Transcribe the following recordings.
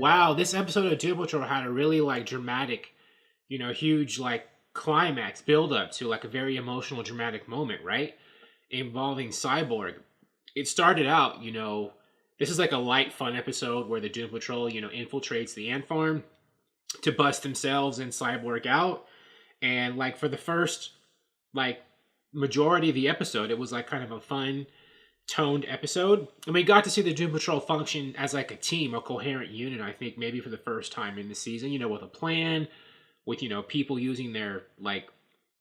wow, this episode of Doom Patrol had a really like dramatic, huge like climax build up to like a very emotional, dramatic moment, right? Involving Cyborg. It started out, this is like a light, fun episode where the Doom Patrol, infiltrates the ant farm to bust themselves and Cyborg out. And like for the first like majority of the episode, it was like kind of a fun, toned episode. And we got to see the Doom Patrol function as like a team, a coherent unit, I think maybe for the first time in the season, with a plan, with, people using their like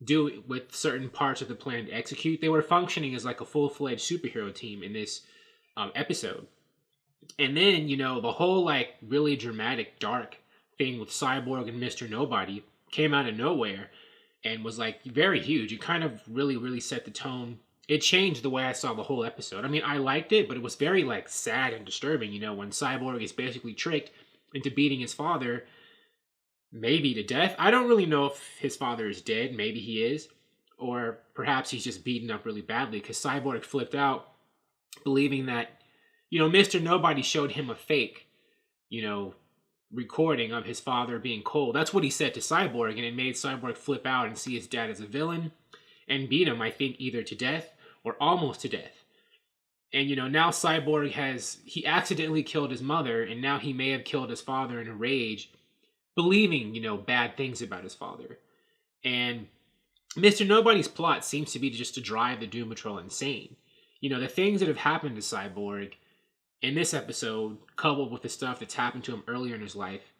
do with certain parts of the plan to execute. They were functioning as like a full-fledged superhero team in this episode. And then, the whole like really dramatic, dark thing with Cyborg and Mr. Nobody came out of nowhere and was like very huge. It kind of really, really set the tone. It changed the way I saw the whole episode. I mean, I liked it, but it was very like sad and disturbing, when Cyborg is basically tricked into beating his father, maybe to death. I don't really know if his father is dead. Maybe he is. Or perhaps he's just beaten up really badly because Cyborg flipped out, believing that, Mr. Nobody showed him a fake, recording of his father being cold. That's what he said to Cyborg, and it made Cyborg flip out and see his dad as a villain and beat him, I think, either to death or almost to death. And, now Cyborg he accidentally killed his mother, and now he may have killed his father in a rage, believing, bad things about his father. And Mr. Nobody's plot seems to be just to drive the Doom Patrol insane. The things that have happened to Cyborg in this episode, coupled with the stuff that's happened to him earlier in his life,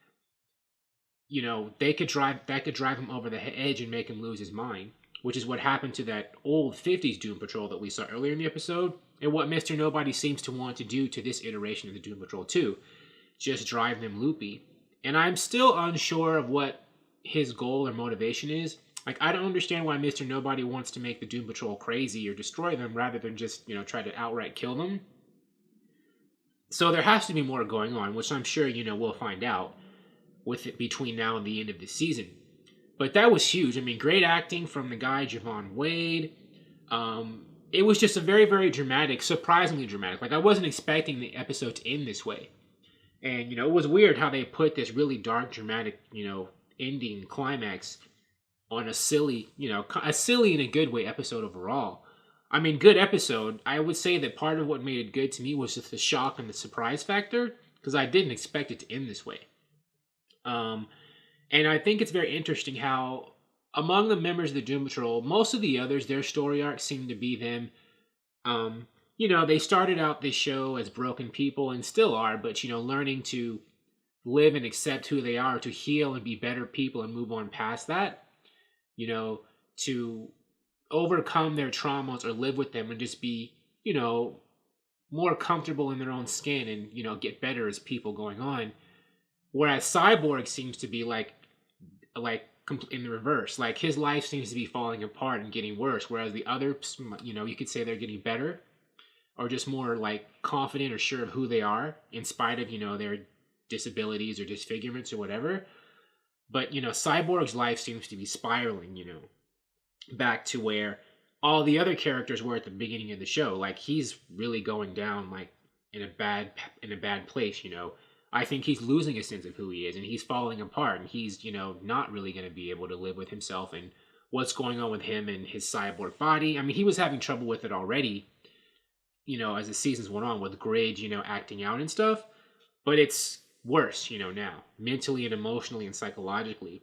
that could drive him over the edge and make him lose his mind, which is what happened to that old 50s Doom Patrol that we saw earlier in the episode, and what Mr. Nobody seems to want to do to this iteration of the Doom Patrol too, just drive them loopy. And I'm still unsure of what his goal or motivation is. Like, I don't understand why Mr. Nobody wants to make the Doom Patrol crazy or destroy them rather than just, try to outright kill them. So there has to be more going on, which I'm sure, we'll find out with it between now and the end of the season. But that was huge. I mean, great acting from the guy, Javon Wade. It was just a very, very dramatic, surprisingly dramatic. Like, I wasn't expecting the episode to end this way. And, it was weird how they put this really dark, dramatic, ending climax on a silly, a silly in a good way episode overall. I mean, good episode. I would say that part of what made it good to me was just the shock and the surprise factor, because I didn't expect it to end this way. And I think it's very interesting how among the members of the Doom Patrol, most of the others, their story arcs seem to be them. They started out this show as broken people and still are, but, learning to live and accept who they are, to heal and be better people and move on past that, to overcome their traumas or live with them and just be, more comfortable in their own skin and, get better as people going on. Whereas Cyborg seems to be like in the reverse. Like, his life seems to be falling apart and getting worse, whereas the others, you could say they're getting better or just more like confident or sure of who they are in spite of, their disabilities or disfigurements or whatever. But, Cyborg's life seems to be spiraling, back to where all the other characters were at the beginning of the show. Like, he's really going down like in a bad place, I think he's losing a sense of who he is, and he's falling apart, and he's, not really going to be able to live with himself and what's going on with him and his cyborg body. I mean, he was having trouble with it already, as the seasons went on with Gridge, acting out and stuff, but it's worse, now, mentally and emotionally and psychologically.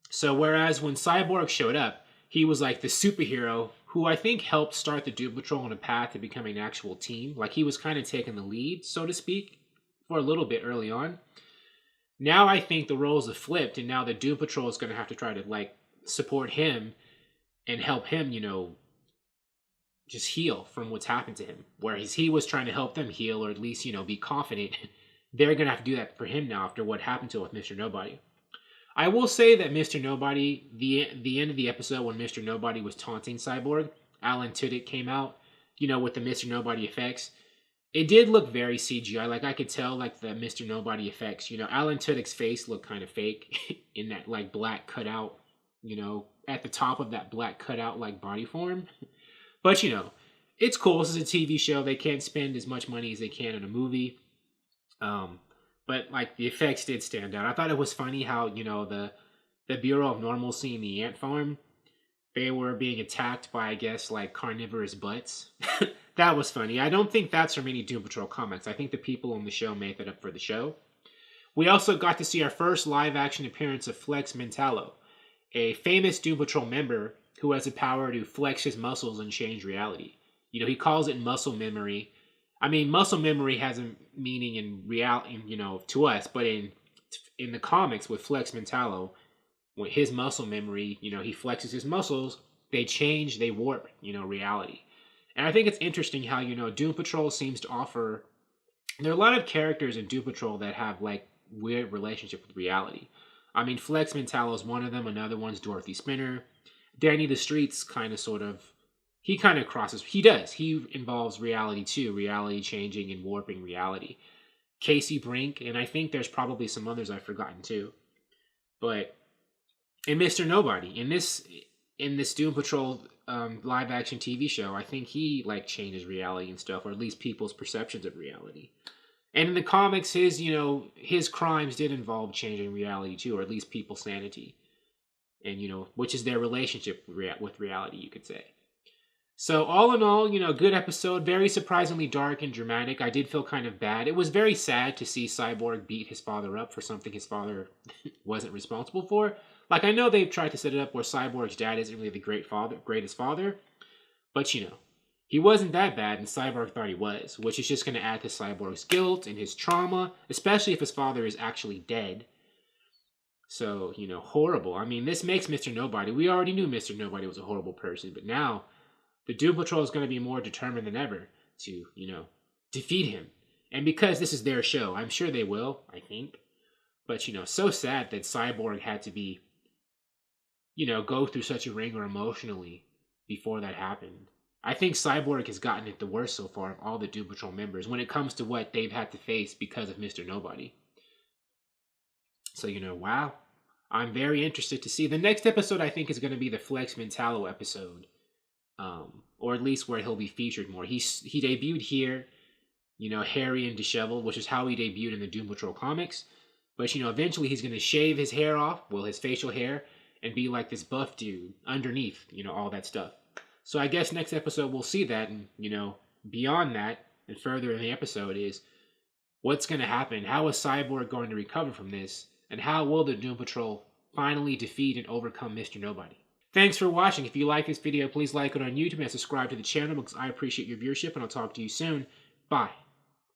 So whereas when Cyborg showed up, he was like the superhero who I think helped start the Doom Patrol on a path to becoming an actual team. Like, he was kind of taking the lead, so to speak, for a little bit early on. Now I think the roles have flipped, and now the Doom Patrol is going to have to try to like support him and help him, just heal from what's happened to him. Whereas he was trying to help them heal, or at least, be confident. They're going to have to do that for him now after what happened to him with Mr. Nobody. I will say that Mr. Nobody, the end of the episode when Mr. Nobody was taunting Cyborg, Alan Tudyk came out, with the Mr. Nobody effects. It did look very CGI. Like, I could tell, like, the Mr. Nobody effects. Alan Tudyk's face looked kind of fake in that, like, black cutout, at the top of that black cutout, like, body form. But, it's cool. This is a TV show. They can't spend as much money as they can in a movie. but like the effects did stand out. I thought it was funny how, you know, the Bureau of Normalcy in the ant farm, they were being attacked by, I guess, like carnivorous butts. That was funny. I don't think that's from any Doom Patrol comics. I think the people on the show made that up for the show. We also got to see our first live action appearance of Flex Mentallo, a famous Doom Patrol member who has the power to flex his muscles and change reality. You know, he calls it muscle memory. I mean, muscle memory has a meaning in reality, you know, to us, but in the comics with Flex Mentallo, with his muscle memory, you know, he flexes his muscles, they change, they warp, you know, reality. And I think it's interesting how, you know, Doom Patrol seems to offer. There are a lot of characters in Doom Patrol that have like weird relationship with reality. I mean, Flex Mentallo is one of them. Another one's Dorothy Spinner. Danny the Streets kind of sort of, he kind of crosses, he does. He involves reality too, reality changing and warping reality. Casey Brink, and I think there's probably some others I've forgotten too. But, and Mr. Nobody, in this Doom Patrol live action TV show, I think he like changes reality and stuff, or at least people's perceptions of reality. And in the comics, his crimes did involve changing reality too, or at least people's sanity. And, which is their relationship with reality, you could say. So all in all, good episode, very surprisingly dark and dramatic. I did feel kind of bad. It was very sad to see Cyborg beat his father up for something his father wasn't responsible for. Like, I know they've tried to set it up where Cyborg's dad isn't really the greatest father, but he wasn't that bad, and Cyborg thought he was, which is just going to add to Cyborg's guilt and his trauma, especially if his father is actually dead. So, horrible. I mean, this makes Mr. Nobody. We already knew Mr. Nobody was a horrible person, but now the Doom Patrol is going to be more determined than ever to, defeat him. And because this is their show, I'm sure they will, I think. But, so sad that Cyborg had to be, go through such a wringer emotionally before that happened. I think Cyborg has gotten it the worst so far of all the Doom Patrol members when it comes to what they've had to face because of Mr. Nobody. So, wow. I'm very interested to see. The next episode, I think, is going to be the Flex Mentallo episode. Or at least where he'll be featured more. He debuted here, hairy and disheveled, which is how he debuted in the Doom Patrol comics. But, eventually he's going to shave his hair off, his facial hair, and be like this buff dude underneath, all that stuff. So I guess next episode we'll see that, and, beyond that, and further in the episode is, what's going to happen? How is Cyborg going to recover from this? And how will the Doom Patrol finally defeat and overcome Mr. Nobody? Thanks for watching. If you like this video, please like it on YouTube and subscribe to the channel because I appreciate your viewership, and I'll talk to you soon. Bye.